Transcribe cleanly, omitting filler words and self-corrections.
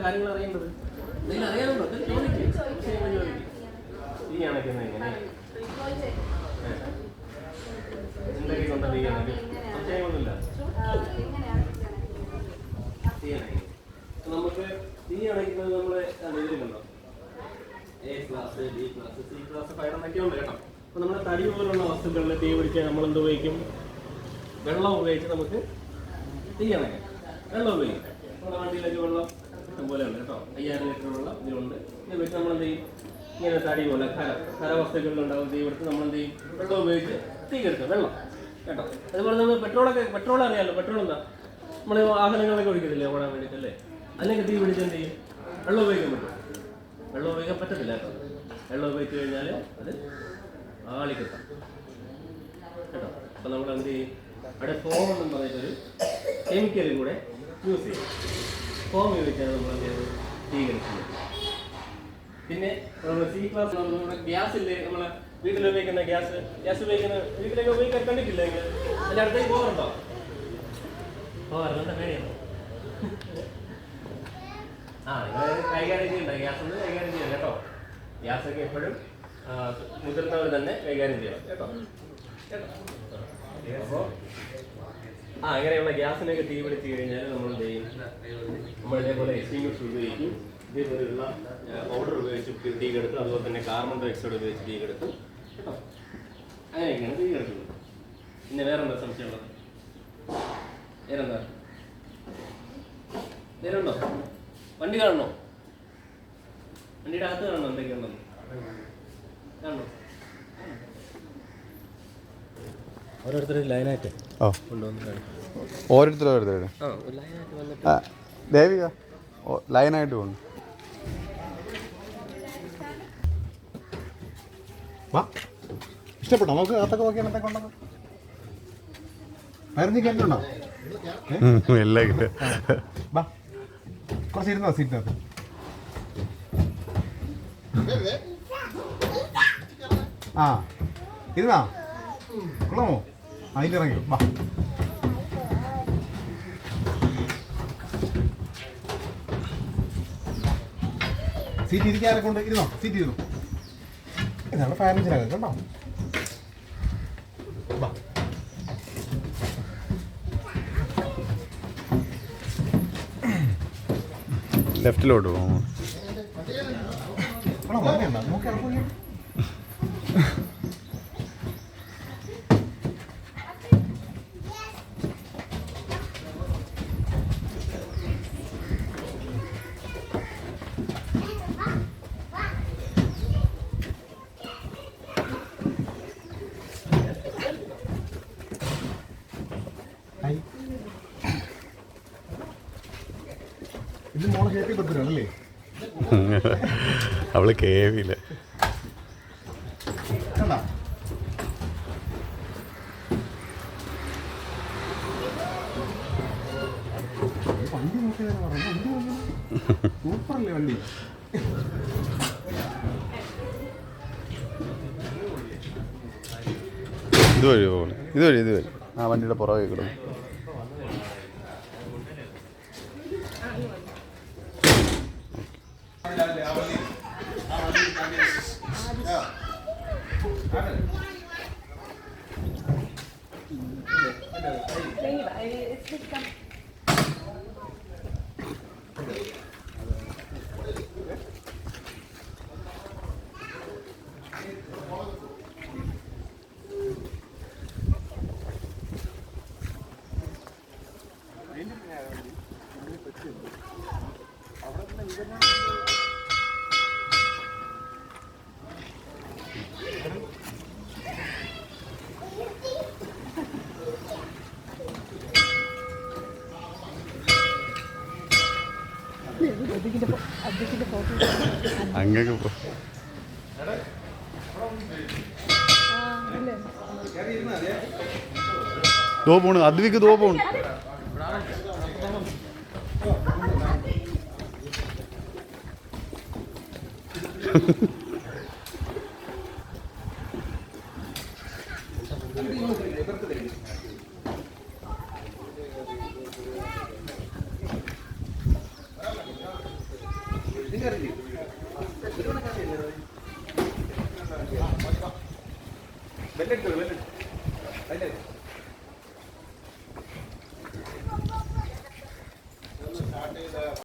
കാര്യങ്ങൾ അറിയേണ്ടത് എന്തെങ്കിലും അറിയാനുണ്ടോ? ഈ കണക്കുന്ന എങ്ങനെ എന്തൊക്കെ കൊണ്ട് സംശയമൊന്നുമില്ല. നമുക്ക് തീ അണയ്ക്കുന്നത് നമ്മളെ ഇതിലുണ്ടോ A class, B class, C class, fire എന്നൊക്കെ ഉണ്ട് കേട്ടോ. അപ്പോൾ നമ്മുടെ തടി പോലുള്ള വസ്തുക്കളിൽ തീ പിടിച്ചാൽ നമ്മൾ എന്ത് ഉപയോഗിക്കും? വെള്ളം ഉപയോഗിച്ച് നമുക്ക് തീ അണയ്ക്കാം. വെള്ളം ഉപയോഗിക്കാം. നമ്മുടെ വണ്ടിയിലൊക്കെ വെള്ളം ഇഷ്ടംപോലെ ഉണ്ട് കേട്ടോ. 5000 ലിറ്റർ വെള്ളം ഇതിലുണ്ട്. ഇത് വെച്ച് നമ്മൾ എന്ത് ചെയ്യും? ഇങ്ങനെ തടി പോലെ ഖരവസ്തുക്കളിലുണ്ടാകും തീ കൊടുത്ത് നമ്മൾ എന്ത് ചെയ്യും? വെള്ളം ഉപയോഗിച്ച് തീ കെടുക്കുക. വെള്ളം കേട്ടോ. അതുപോലെ നമ്മൾ പെട്രോൾ അറിയാമല്ലോ. പെട്രോൾ എന്താ നമ്മൾ വാഹനങ്ങളൊക്കെ ഒഴിക്കത്തില്ലേ ഓടാൻ വേണ്ടിയിട്ടല്ലേ? അല്ലെങ്കിൽ തീ പിടിച്ച് എന്ത് ചെയ്യും? വെള്ളം ഉപയോഗിക്കാൻ പറ്റും. വെള്ളം ഉപയോഗിക്കാൻ പറ്റത്തില്ല കേട്ടോ. വെള്ളം ഉപയോഗിച്ച് കഴിഞ്ഞാൽ അത് ആളിക്കെത്താം കേട്ടോ. അപ്പോൾ നമ്മൾ എന്ത് ചെയ്യും? അവിടെ ഫോം എന്ന് പറഞ്ഞിട്ടൊരു കെമിക്കലും കൂടെ യൂസ് ചെയ്യും. ഫോം ഉപയോഗിച്ചാണ് നമ്മൾ എന്ത് ചെയ്യുന്നത്? തീ കെടുക്കുന്നത്. പിന്നെ C ക്ലാസ് നമ്മുടെ ഗ്യാസ് ഇല്ലേ, നമ്മളെ വീട്ടിൽ ഉപയോഗിക്കുന്ന ഗ്യാസ് ഉപയോഗിക്കുന്ന വീട്ടിലേക്ക് ഉപയോഗിക്കാൻ കണ്ടിട്ടില്ല നിങ്ങൾ? അതിൻ്റെ അടുത്തേക്ക് പോകാറുണ്ടോ? പോകാറുണ്ട്. പേടിയാണോ? നിങ്ങൾ കൈകാര്യം ചെയ്യണ്ട. ഗ്യാസ് ഒന്ന് കൈകാര്യം ചെയ്യണം കേട്ടോ. ഗ്യാസൊക്കെ എപ്പോഴും മുതിർന്നവർ തന്നെ കൈകാര്യം ചെയ്യണം കേട്ടോ. അപ്പോൾ അങ്ങനെയുള്ള ഗ്യാസിനൊക്കെ തീ പിടിച്ച് കഴിഞ്ഞാൽ നമ്മൾ എന്ത് ചെയ്യും? നമ്മളിതേപോലെ എക്സ്റ്റിങ്വിഷർ ഉപയോഗിക്കും. ഇതേപോലെയുള്ള പൗഡർ ഉപയോഗിച്ച് തീ കെടുത്തും. അതുപോലെ തന്നെ കാർബൺ ഡയോക്സൈഡ് ഉപയോഗിച്ച് തീ കെടുത്തും കേട്ടോ. അങ്ങനെയൊക്കെയാണ് തീ കെടുക്കുന്നത്. പിന്നെ വേറെന്താ സംശയമുള്ളത്? വേറെന്താ? വേറുണ്ടോ? വണ്ടി കാണണോ? വണ്ടിയുടെ അകത്ത് കാണണോ? എന്തൊക്കെയുണ്ടോ കാണണോ? ഓരോരുത്തർ ലൈനായിട്ട് ദേവിക ലൈനായിട്ട് പോകുന്നു. വാ, ഇഷ്ടപ്പെട്ടോ? നമുക്ക് അകത്തൊക്കെ നോക്കിയാൽ എന്തൊക്കെ ഉണ്ടോ? മരുന്ന് കേട്ടുണ്ടോ? വാ, കുറച്ച് ഇരുന്നോ സീറ്റിനകത്ത്. ഇരുന്നാ കൊള്ളാമോ? അതിൻ്റെ ഇറങ്ങി വാ. സീറ്റ് ഇരിക്കാനെ കൊണ്ട് ഇരുന്നോ? സീറ്റ് ഇരുന്നു. ഇതാണ് ഫയർ എഞ്ചിനൊക്കെ കണ്ടോ? വാ. ലെഫ്റ്റിലോട്ട് പോകും. ഇത് മോളെ കേട്ടി കൊടുത്തിട്ടാണല്ലേ? അവള് കേവില്ല. വണ്ടി നോക്കിയതാണ് പറഞ്ഞു. വണ്ടി സൂപ്പറല്ലേ വണ്ടി? ഇതുവഴി പോകണം. ഇതുവഴി ആ വണ്ടിയുടെ പുറകെ കിടന്നു. അങ്ങക്ക് പോ. ദോ പോണ് അദ്വിക്ക് ദോ പോണ്. ബെല്ലെടുത്തു